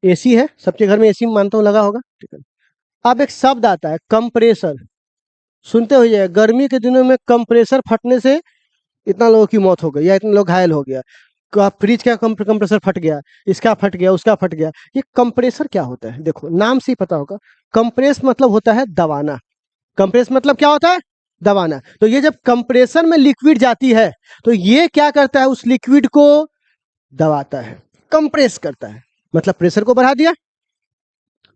AC है, सबके घर में एसी मानता हूँ लगा होगा, ठीक है। अब एक शब्द आता है कंप्रेसर, सुनते होइए, गर्मी के दिनों में कंप्रेसर फटने से इतना लोगों की मौत हो गई या इतने लोग घायल हो गया, फ्रिज का कंप्रेसर फट गया, इसका फट गया, उसका फट गया। ये कंप्रेसर क्या होता है? देखो नाम से ही पता होगा, कंप्रेस मतलब होता है दबाना। कंप्रेस मतलब क्या होता है? दबाना। तो ये जब कंप्रेसर में लिक्विड जाती है तो ये क्या करता है? उस लिक्विड को दबाता है, कंप्रेस करता है, मतलब प्रेशर को बढ़ा दिया,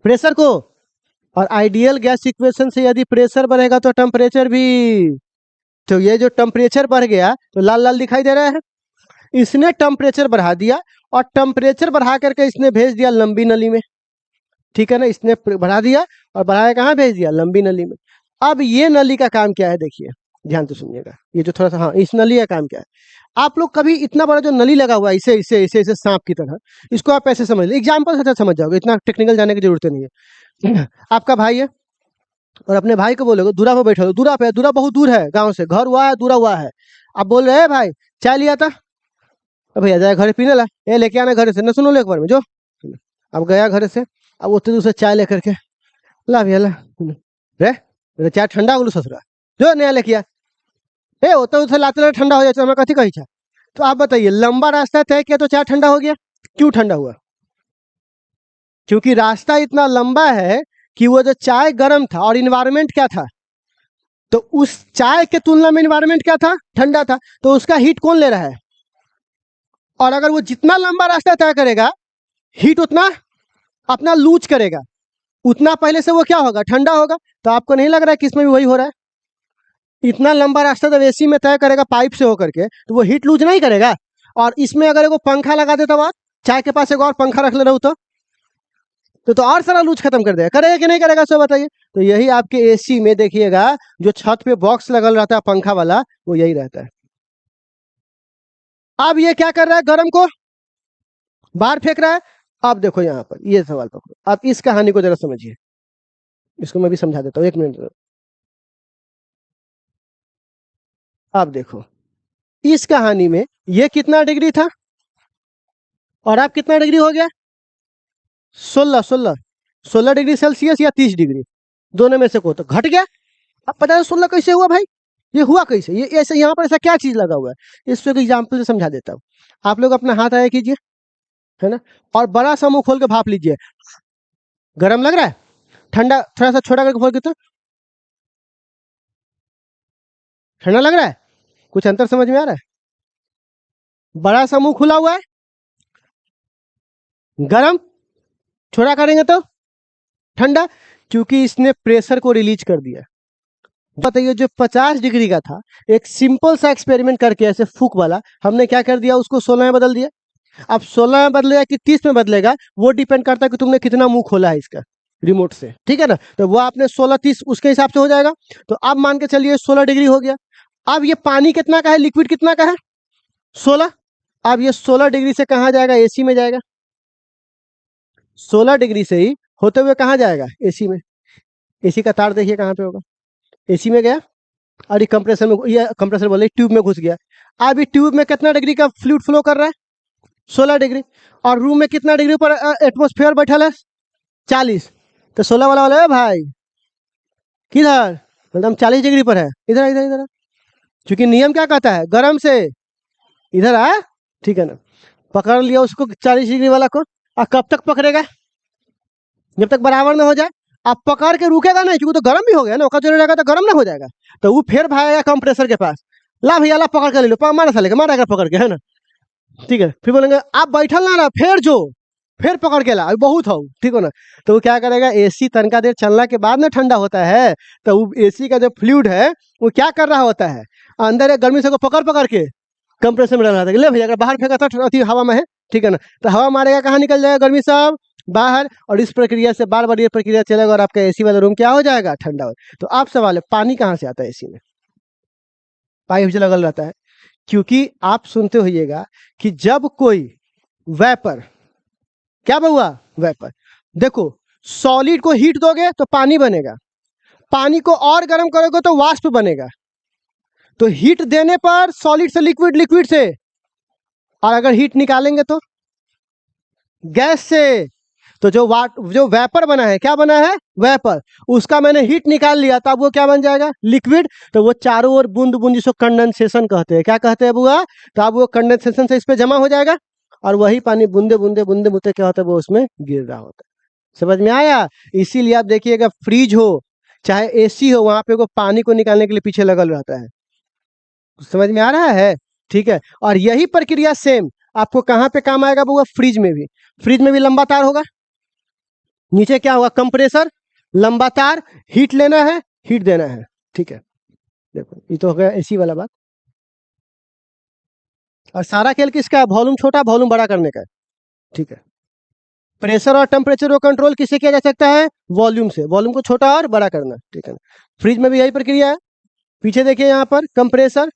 प्रेशर को। और आइडियल गैस इक्वेशन से यदि प्रेशर बढ़ेगा तो टेम्परेचर भी। तो ये जो टेम्परेचर बढ़ गया तो लाल लाल दिखाई दे रहा है, इसने टेम्परेचर बढ़ा दिया, और टेम्परेचर बढ़ा करके इसने भेज दिया लंबी नली में, ठीक है ना। इसने बढ़ा दिया और बढ़ाया कहाँ भेज दिया? लंबी नली में। अब ये नली का काम क्या है? देखिए ध्यान से सुनिएगा, ये जो थोड़ा सा, हाँ, इस नली का काम क्या है? आप लोग कभी इतना बड़ा जो नली लगा हुआ है, इसे इसे इसे इसे सांप की तरह, इसको आप ऐसे समझ लीजिए, एग्जाम्पल से समझ जाओगे, इतना टेक्निकल जाने की जरूरत नहीं है। आपका भाई है और अपने भाई को बोलोगे दूरा पे बैठो, दूरा पे, दूरा बहुत दूर है गांव से, घर हुआ है, दूरा हुआ है। आप बोल रहे हैं भाई चाय लिया था, भैया जाए घर पीने ला, ये लेके आना घर से, न सुनो, ले एक बार में जो। अब गया घर से, अब उतने दूर से चाय लेकर के, ला भैया ला रे, मेरा चाय ठंडा हो ससुरा, जो नया लेके आ, ए होता उसे लाते लाते ठंडा हो जाए, हमें कथी कही चाय। तो आप बताइए, लंबा रास्ता तय किया तो चाय ठंडा हो गया, क्यों ठंडा हुआ? क्योंकि रास्ता इतना लंबा है कि वो जो चाय गर्म था और इन्वायरमेंट क्या था, तो उस चाय के तुलना में इन्वायरमेंट क्या था? ठंडा था। तो उसका हीट कौन ले रहा है? और अगर वो जितना लंबा रास्ता तय करेगा, हीट उतना अपना लूज करेगा, उतना पहले से वो क्या होगा? ठंडा होगा। तो आपको नहीं लग रहा है कि इसमें भी वही हो रहा है? इतना लंबा रास्ता जब एसी में तय करेगा पाइप से होकर के, तो वो हीट लूज नहीं करेगा। और इसमें अगर एगो पंखा लगा देता हुआ, चाय के पास एक और पंखा रख ले रहा हूं, तो और सारा लूज खत्म कर देगा, करेगा कि नहीं करेगा? सो बताइए। तो यही आपके एसी में देखिएगा, जो छत पे बॉक्स लगल रहता है पंखा वाला, वो यही रहता है। अब ये क्या कर रहा है? गर्म को बाहर फेंक रहा है। अब देखो यहाँ पर ये सवाल पकड़ो, आप इस कहानी को जरा समझिए, इसको मैं भी समझा देता हूँ, एक मिनट। आप देखो इस कहानी में ये कितना डिग्री था और आप कितना डिग्री हो गया? 16 16 16 डिग्री सेल्सियस या 30 डिग्री, दोनों में से को तो घट गया। अब पता है 16 कैसे हुआ भाई? ये हुआ कैसे? ये ऐसे यहाँ पर ऐसा क्या चीज लगा हुआ है? इसको एक एग्जाम्पल से समझा देता हूँ। आप लोग अपना हाथ आया कीजिए, है ना, और बड़ा सा मुंह खोल के भाप लीजिए। गर्म लग रहा है? ठंडा थोड़ा सा छोटा करके खोल के, तो ठंडा लग रहा है? कुछ अंतर समझ में आ रहा है? बड़ा सा मुंह खुला हुआ है, गर्म, छोटा करेंगे तो ठंडा, क्योंकि इसने प्रेशर को रिलीज कर दिया। बताइए, जो 50 डिग्री का था, एक सिंपल सा एक्सपेरिमेंट करके ऐसे फूक वाला, हमने क्या कर दिया? उसको 16 में बदल दिया। अब 16 में बदलेगा कि 30 में बदलेगा, वो डिपेंड करता है कि तुमने कितना मुंह खोला है इसका रिमोट से, ठीक है ना। तो वो आपने 16 30 उसके हिसाब से हो जाएगा। तो अब मान के चलिए 16 डिग्री हो गया। अब ये पानी कितना का है? लिक्विड कितना का है? 16। अब ये 16 डिग्री से कहाँ जाएगा? एसी में जाएगा। 16 डिग्री से ही होते हुए कहाँ जाएगा? एसी में। एसी का तार देखिए कहाँ पे होगा, एसी में गया, और ये कंप्रेसर में, ये कंप्रेसर बोले ट्यूब में घुस गया। अब ये ट्यूब में कितना डिग्री का फ्लूइड फ्लो कर रहा है? 16 डिग्री। और रूम में कितना डिग्री पर एटमोस्फेयर बैठा है? 40। तो 16 वाला है भाई किधर? मतलब 40 डिग्री पर है, इधर इधर इधर। क्योंकि नियम क्या कहता है? गर्म से इधर आया, ठीक है ना। पकड़ लिया उसको 40 डिग्री वाला को। और कब तक पकड़ेगा? जब तक बराबर ना हो जाए। अब पकड़ के रुकेगा नहीं, क्योंकि तो गर्म भी हो गया ना, जो रहेगा तो गर्म ना हो जाएगा। तो वो फिर भागेगा कंप्रेसर के पास, ला भैया ला पकड़ के ले लो, मारा साले मारा कर पकड़ के, है ना, ठीक है। फिर बोलेंगे आप बैठल ना रहा, फिर जो फिर पकड़ के ला, बहुत हो, ठीक हो ना। तो वो क्या करेगा? एसी तनका देर चलने के बाद ना ठंडा होता है, तो वो एसी का जो फ्लूइड है वो क्या कर रहा होता है? अंदर एक गर्मी से को पकड़ पकड़ के कंप्रेसर में डाला था, ले भैया, अगर बाहर फेंका था अति हवा में है, ठीक है ना, तो हवा मारेगा, कहाँ निकल जाएगा गर्मी सब? बाहर। और इस प्रक्रिया से बार बार ये प्रक्रिया चलेगा और आपका एसी वाला रूम क्या हो जाएगा? ठंडा हो। तो आप सवाल है, पानी कहाँ से आता है एसी में? पाइप से लगल रहता है। क्योंकि आप सुनते होइएगा कि जब कोई वेपर, क्या हुआ? वेपर। देखो, सॉलिड को हीट दोगे तो पानी बनेगा, पानी को और गर्म करोगे तो वाष्प बनेगा। तो हीट देने पर सॉलिड से लिक्विड, लिक्विड से, और अगर हीट निकालेंगे तो गैस से। तो जो वेपर बना है, क्या बना है? वेपर। उसका मैंने हीट निकाल लिया, तब वो क्या बन जाएगा? लिक्विड। तो वो चारों ओर बूंद बूंद, जिसको कंडेंसेशन कहते हैं। क्या कहते हैं बुआ? तो अब वो कंडेंसेशन से इस पे जमा हो जाएगा, और वही पानी बूंदे बूंदे बूंदे बूंदे क्या होता है, वो उसमें गिर रहा होता है। समझ में आया? इसीलिए आप देखिएगा, फ्रिज हो चाहे एसी हो, वहां पे वो पानी को निकालने के लिए पीछे लगल रहता है। समझ में आ रहा है? ठीक है। और यही प्रक्रिया सेम आपको कहाँ पे काम आएगा बुआ? फ्रिज में भी। फ्रिज में भी लंबा तार होगा, नीचे क्या होगा? कंप्रेसर, लंबा तार, हीट लेना है, हीट देना है। ठीक है, देखो ये तो हो गया एसी वाला बात। और सारा खेल किसका है? वॉल्यूम छोटा वॉल्यूम बड़ा करने का है। ठीक है। प्रेशर और टेम्परेचर को कंट्रोल किससे किया जा सकता है? वॉल्यूम से। वॉल्यूम को छोटा और बड़ा करना। ठीक है। फ्रिज में भी यही प्रक्रिया है। पीछे देखिए यहाँ पर कंप्रेसर,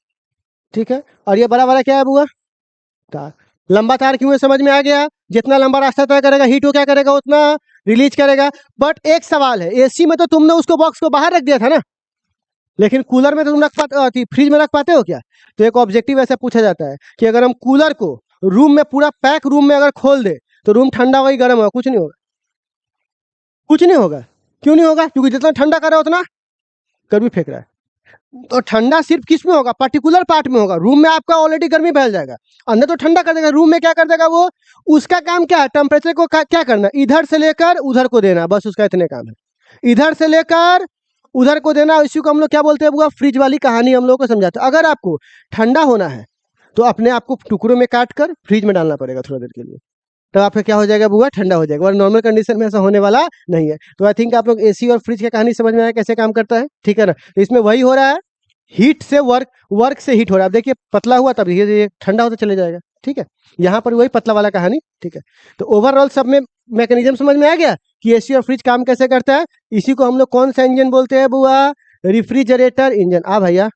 ठीक है, और ये बड़ा वाला क्या है बुआ? तार। लंबा तार क्यों है? समझ में आ गया? जितना लंबा रास्ता तय करेगा, हीट को क्या करेगा? उतना रिलीज करेगा। बट एक सवाल है, एसी में तो तुमने उसको बॉक्स को बाहर रख दिया था ना, लेकिन कूलर में तो तुम रख पाते, फ्रिज में रख पाते हो क्या? तो एक ऑब्जेक्टिव ऐसा पूछा जाता है कि अगर हम कूलर को रूम में, पूरा पैक रूम में अगर खोल दे, तो रूम ठंडा होगा, गर्म होगा? कुछ नहीं होगा। कुछ नहीं होगा। क्यों नहीं होगा? क्योंकि जितना ठंडा कर रहा है उतना गर्मी फेंक रहा है। तो ठंडा सिर्फ किस में होगा? पर्टिकुलर पार्ट में होगा। रूम में आपका ऑलरेडी गर्मी फैल जाएगा, अंदर तो ठंडा कर देगा, रूम में क्या कर देगा वो? उसका काम क्या है? टेम्परेचर को क्या करना? इधर से लेकर उधर को देना, बस उसका इतने काम है। इधर से लेकर उधर को देना, इसी को हम लोग क्या बोलते हैं बुआ? फ्रिज वाली कहानी हम लोग को समझाते हैं। अगर आपको ठंडा होना है तो अपने आप को टुकड़ों में काट कर फ्रिज में डालना पड़ेगा थोड़ा देर के लिए, तो आपका क्या हो जाएगा बुआ? ठंडा हो जाएगा। और नॉर्मल कंडीशन में ऐसा होने वाला नहीं है। तो आई थिंक आप लोग एसी और फ्रिज की कहानी समझ में आया कैसे काम करता है। ठीक है ना? तो इसमें वही हो रहा है, हीट से वर्क से हीट हो रहा है। देखिए पतला हुआ, तब ये ठंडा होता चले जाएगा। ठीक है, यहाँ पर वही पतला वाला कहानी। ठीक है, तो ओवरऑल सब में मैकेनिज्म समझ में आ गया कि एसी और फ्रिज काम कैसे करता है। इसी को हम लोग कौन सा इंजन बोलते हैं बुआ? Refrigerator engine. भैया